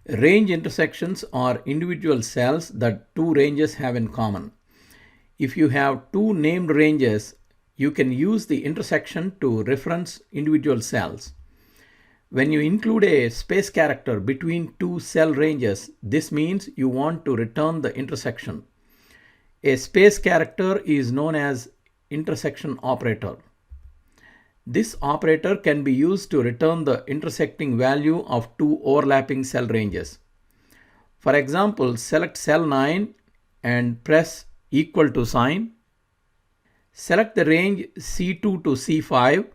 Range intersections are individual cells that two ranges have in common. If you have two named ranges, you can use the intersection to reference individual cells. When you include a space character between two cell ranges, this means you want to return the intersection. A space character is known as intersection operator. This operator can be used to return the intersecting value of two overlapping cell ranges. For example, select cell 9 and press equal to sign. Select the range C2 to C5.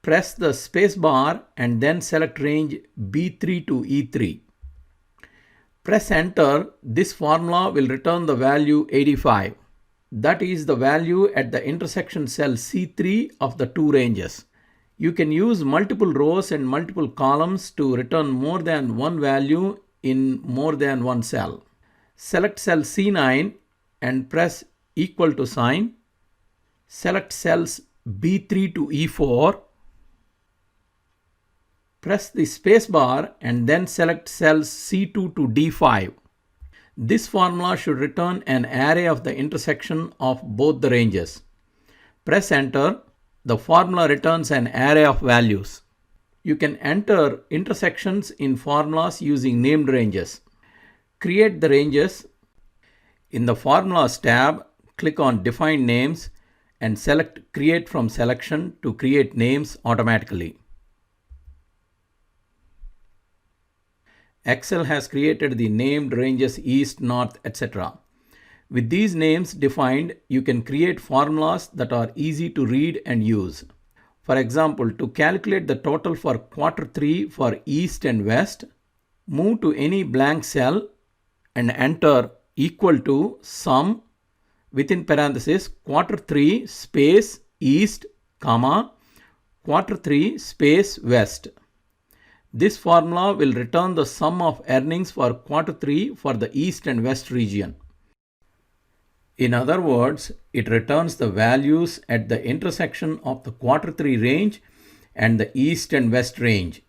Press the space bar and then select range B3 to E3. Press enter. This formula will return the value 85. That is the value at the intersection cell C3 of the two ranges. You can use multiple rows and multiple columns to return more than one value in more than one cell. Select cell C9 and press equal to sign. Select cells B3 to E4. Press the space bar and then select cells C2 to D5. This formula should return an array of the intersection of both the ranges. Press enter. The formula returns an array of values. You can enter intersections in formulas using named ranges. Create the ranges. In the Formulas tab, click on Define Names and select Create from Selection to create names automatically. Excel has created the named ranges east, north, etc. With these names defined, you can create formulas that are easy to read and use. For example, to calculate the total for quarter 3 for east and west, move to any blank cell and enter equal to sum within parenthesis quarter 3 space east, comma, quarter 3 space west. This formula will return the sum of earnings for quarter 3 for the east and west region. In other words, it returns the values at the intersection of the quarter 3 range and the east and west range.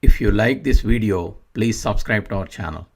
If you like this video, please subscribe to our channel.